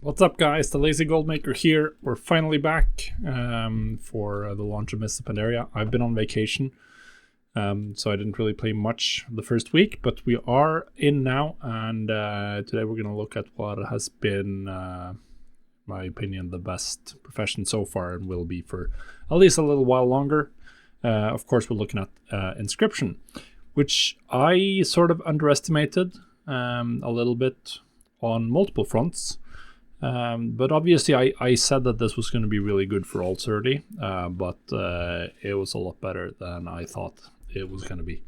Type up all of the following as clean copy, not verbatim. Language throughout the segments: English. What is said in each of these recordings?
What's up, guys? The Lazy Goldmaker here. We're finally back for the launch of Mr. Pandaria. I've been on vacation, so I didn't really play much the first week, but we are in now, and today we're going to look at what has been, my opinion, the best profession so far, and will be for at least a little while longer. Of course, we're looking at inscription, which I sort of underestimated a little bit on multiple fronts. But obviously I said that this was going to be really good for all 30, but it was a lot better than I thought it was going to be.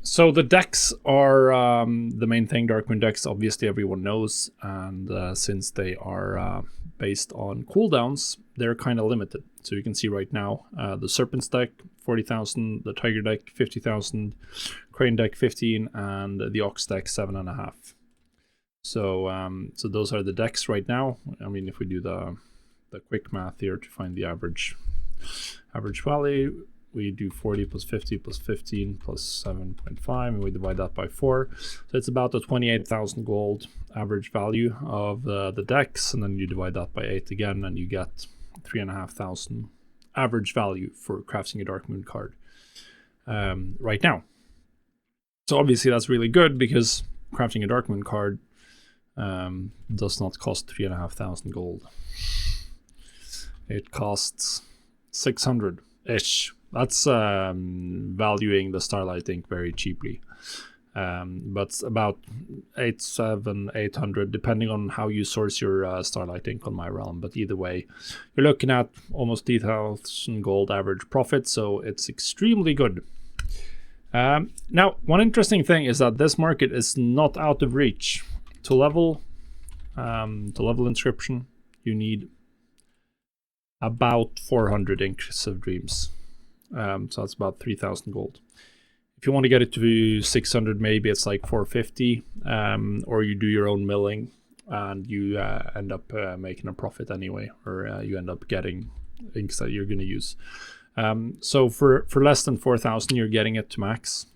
So the decks are the main thing. Darkmoon decks, obviously everyone knows, and since they are based on cooldowns, they're kind of limited. So you can see right now, the Serpents deck, 40,000, the Tiger deck, 50,000, Crane deck, 15, and the Ox deck, 7.5. So those are the decks right now. I mean, if we do the quick math here to find the average value, we do 40 plus 50 plus 15 plus 7.5, and we divide that by 4. So it's about a 28,000 gold average value of the decks, and then you divide that by 8 again, and you get 3,500 average value for crafting a Darkmoon card right now. So obviously that's really good, because crafting a Darkmoon card does not cost 3,500 gold. It costs 600-ish. That's valuing the Starlight Ink very cheaply. But about 800, depending on how you source your Starlight Ink on my realm. But either way, you're looking at almost 3,000 gold average profit, so it's extremely good. Now, one interesting thing is that this market is not out of reach. To level inscription, you need about 400 Inks of Dreams. So that's about 3,000 gold. If you want to get it to 600, maybe it's like 450, or you do your own milling, and you end up making a profit anyway, or you end up getting inks that you're going to use. So for less than 4,000, you're getting it to max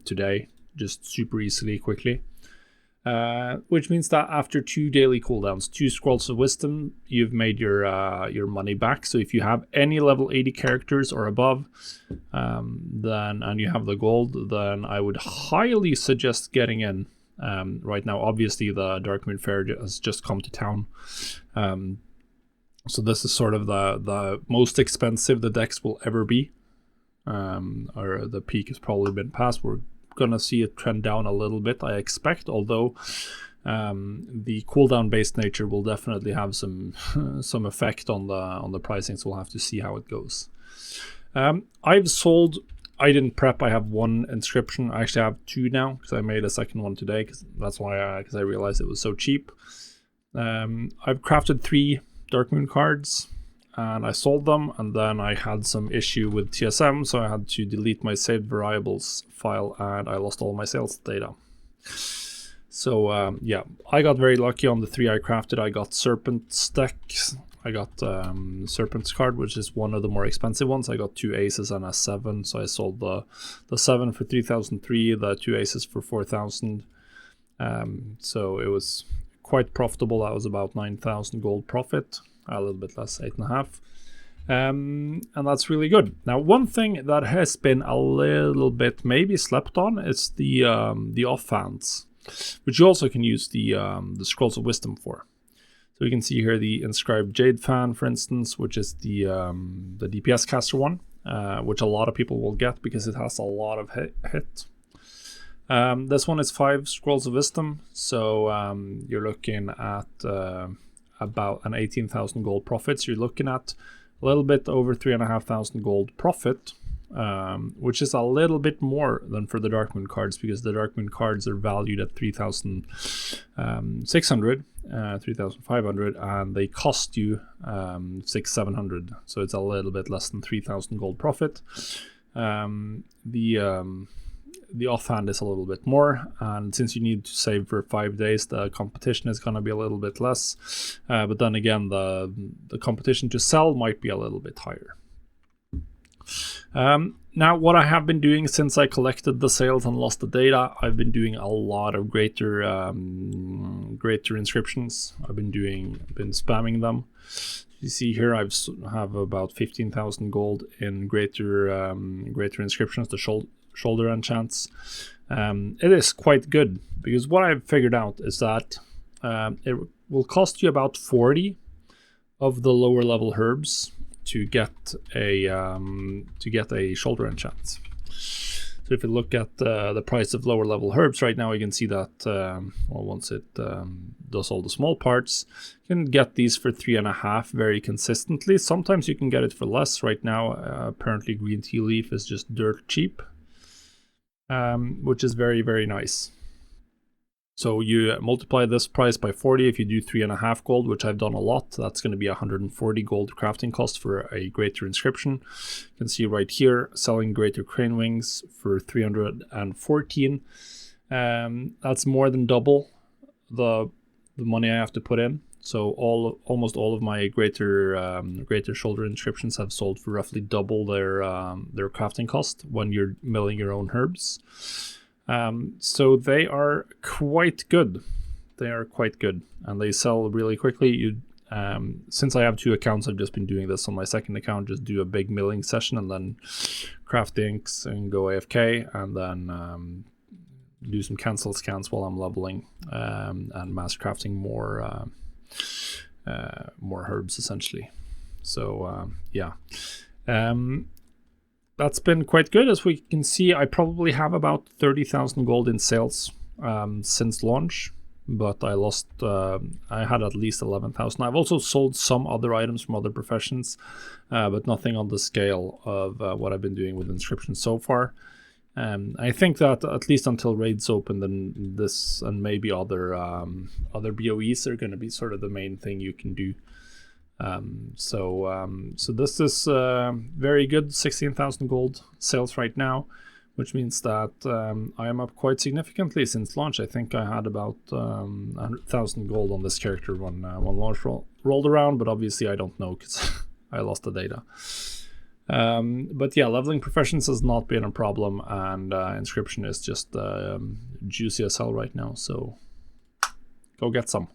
today, just super easily, quickly. Which means that after 2 daily cooldowns, 2 Scrolls of Wisdom, you've made your money back. So if you have any level 80 characters or above, and you have the gold, then I would highly suggest getting in right now. Obviously, the Darkmoon Fair has just come to town, so this is sort of the most expensive the decks will ever be, or the peak has probably been passed. We're gonna see it trend down a little bit, I expect, although the cooldown based nature will definitely have some effect on the pricing, so we'll have to see how it goes. I've sold, I didn't prep, I have 1 inscription. I actually have 2 now, because I made a second one today, because I realized it was so cheap. I've crafted 3 Darkmoon cards, and I sold them, and then I had some issue with TSM, so I had to delete my saved variables file, and I lost all my sales data. So yeah, I got very lucky on the 3 I crafted. I got Serpents deck, I got Serpents card, which is one of the more expensive ones. I got 2 aces and a 7, so I sold the 7 for 3,003, the 2 aces for 4,000. So it was quite profitable. That was about 9,000 gold profit. A little bit less, 8.5, and that's really good. Now, one thing that has been a little bit maybe slept on is the offhands, which you also can use the Scrolls of Wisdom for. So you can see here the Inscribed Jade fan, for instance, which is the DPS caster one, which a lot of people will get because it has a lot of hit. This one is 5 Scrolls of Wisdom, so you're looking at about an 18,000 gold profit. So you're looking at a little bit over 3,500 gold profit, which is a little bit more than for the Darkmoon cards, because the Darkmoon cards are valued at 3,600, 3,500, and they cost you 600-700. So it's a little bit less than 3,000 gold profit. The offhand is a little bit more, and since you need to save for 5 days, the competition is going to be a little bit less, but then again, the competition to sell might be a little bit higher. Now, what I have been doing since I collected the sales and lost the data, I've been doing a lot of greater inscriptions. I've been spamming them. You see here, I have about 15,000 gold in greater inscriptions, the shoulder enchants. It is quite good, because what I've figured out is that it will cost you about 40 of the lower level herbs to get a shoulder enchant. So if you look at the price of lower level herbs right now, you can see that once it does all the small parts, you can get these for 3.5 very consistently. Sometimes you can get it for less. Right now, apparently green tea leaf is just dirt cheap, which is very, very nice. So you multiply this price by 40. If you do 3.5 gold, which I've done a lot, that's going to be 140 gold crafting cost for a greater inscription. You can see right here, selling greater crane wings for 314. That's more than double the money I have to put in. So almost all of my greater shoulder inscriptions have sold for roughly double their crafting cost when you're milling your own herbs. So they are quite good. They are quite good, and they sell really quickly. Since I have 2 accounts, I've just been doing this on my second account. Just do a big milling session and then craft inks and go AFK, and then do some cancel scans while I'm leveling, and mass crafting more herbs essentially. So yeah. That's been quite good. As we can see, I probably have about 30,000 gold in sales since launch, but I lost, I had at least 11,000. I've also sold some other items from other professions, but nothing on the scale of what I've been doing with inscriptions so far. I think that at least until raids open, then this and maybe other BOEs are going to be sort of the main thing you can do. So this is very good, 16,000 gold sales right now, which means that I am up quite significantly since launch. I think I had about 100,000 gold on this character when launch rolled around, but obviously I don't know because I lost the data. But yeah, leveling professions has not been a problem, and inscription is just juicy as hell right now, so go get some.